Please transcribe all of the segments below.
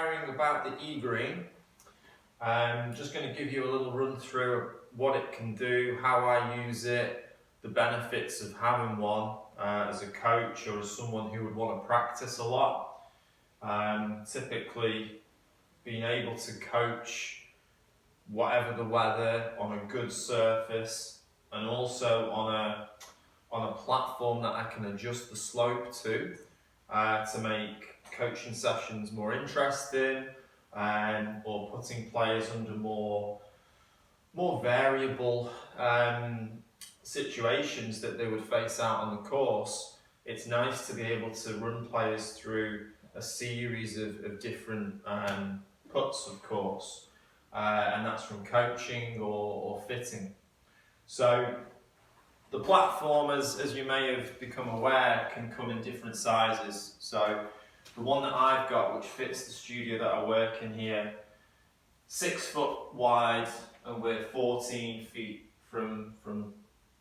inquiring about the e-green. I'm just going to give you a little run through of what it can do, how I use it, the benefits of having one as a coach or as someone who would want to practice a lot. Typically being able to coach whatever the weather on a good surface, and also on a platform that I can adjust the slope to make coaching sessions more interesting, or putting players under more variable situations that they would face out on the course. It's nice to be able to run players through a series of different puts, of course, and that's from coaching or fitting. So the platform, as you may have become aware, can come in different sizes. So the one that I've got, which fits the studio that I work in here, 6 foot wide, and we're 14 feet from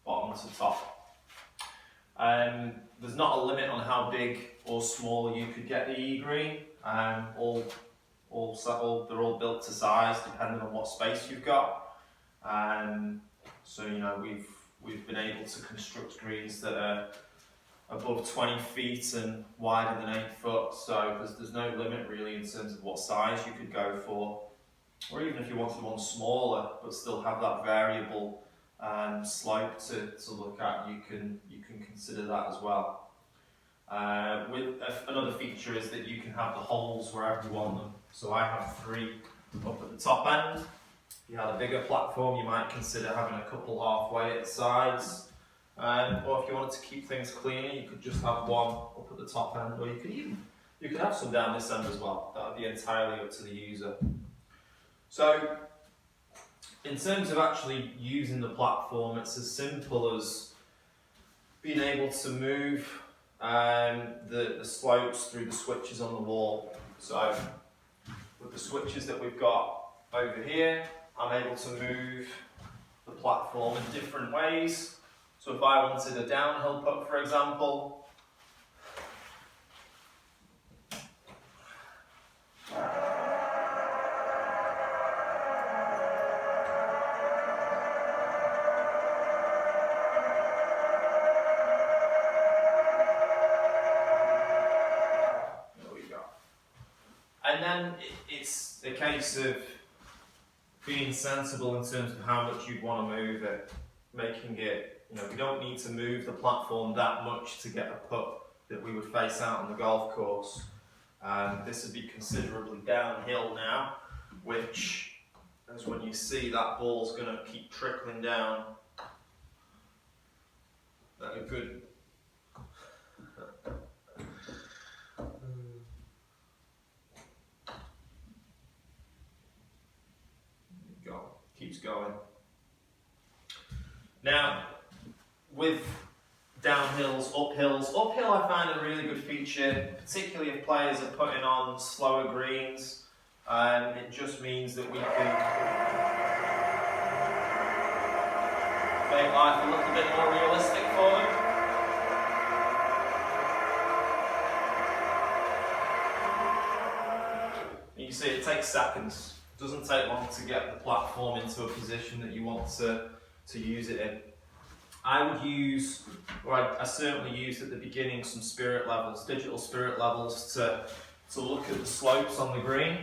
bottom to top. There's not a limit on how big or small you could get the e-green. They're all built to size depending on what space you've got. So we've been able to construct greens that are above 20 feet and wider than 8 foot. So there's no limit really in terms of what size you could go for, or even if you wanted one smaller but still have that variable slope to look at, you can consider that as well. Another feature is that you can have the holes wherever you want them. So I have 3 up at the top end. If you had a bigger platform, you might consider having a couple halfway at the sides. Or if you wanted to keep things cleaner, you could just have one up at the top end, or you could have some down this end as well. That would be entirely up to the user. So in terms of actually using the platform, it's as simple as being able to move the slopes through the switches on the wall. So with the switches that we've got over here, I'm able to move the platform in different ways. So if I wanted a downhill putt, for example, and then it's a case of being sensible in terms of how much you'd want to move it, making it, we don't need to move the platform that much to get a putt that we would face out on the golf course. This would be considerably downhill now, which, as when you see that ball's going to keep trickling down at a good keeps going. Now, with downhills, uphill I find a really good feature, particularly if players are putting on slower greens. It just means that we can make life a little bit more realistic for them. You see, it takes seconds. It doesn't take long to get the platform into a position that you want to use it in. I would use, or I certainly used at the beginning, some spirit levels, digital spirit levels, to look at the slopes on the green.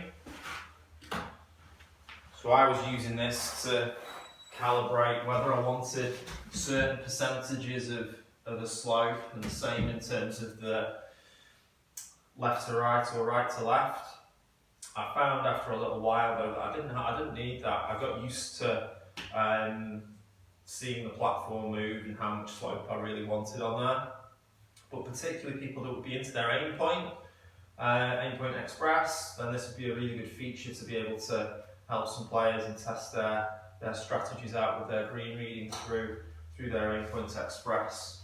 So I was using this to calibrate whether I wanted certain percentages of a slope, and the same in terms of the left to right or right to left. I found after a little while though that I didn't need that. I got used to seeing the platform move and how much slope I really wanted on there. But particularly people that would be into their Aimpoint Express, then this would be a really good feature to be able to help some players and test their strategies out with their green reading through their Aimpoint Express.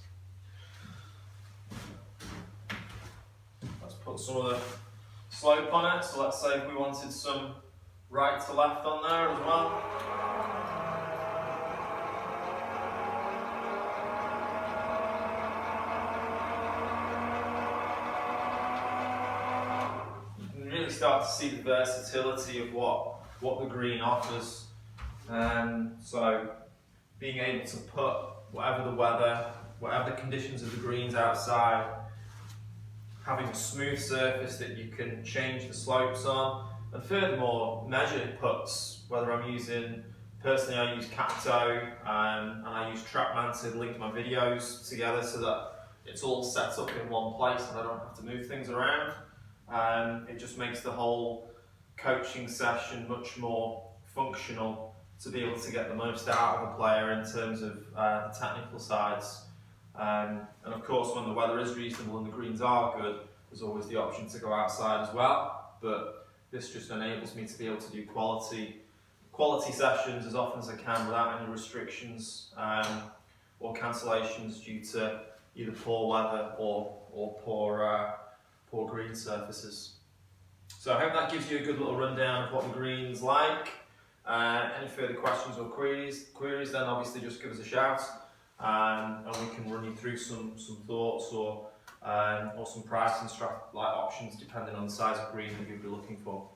Let's put some of the slope on it. So let's say if we wanted some right to left on there as well. start to see the versatility of what the green offers. So being able to put whatever the weather, whatever the conditions of the greens outside, having a smooth surface that you can change the slopes on, and furthermore measure puts, whether I'm using, personally I use Capto and I use TrackMan to link my videos together so that it's all set up in one place and I don't have to move things around. It just makes the whole coaching session much more functional to be able to get the most out of a player in terms of the technical sides. And of course, when the weather is reasonable and the greens are good, there's always the option to go outside as well. But this just enables me to be able to do quality sessions as often as I can without any restrictions or cancellations due to either poor weather or poor green surfaces. So I hope that gives you a good little rundown of what the green's like. Any further questions or queries, then obviously just give us a shout, and we can run you through some thoughts or some pricing options depending on the size of green that you'll be looking for.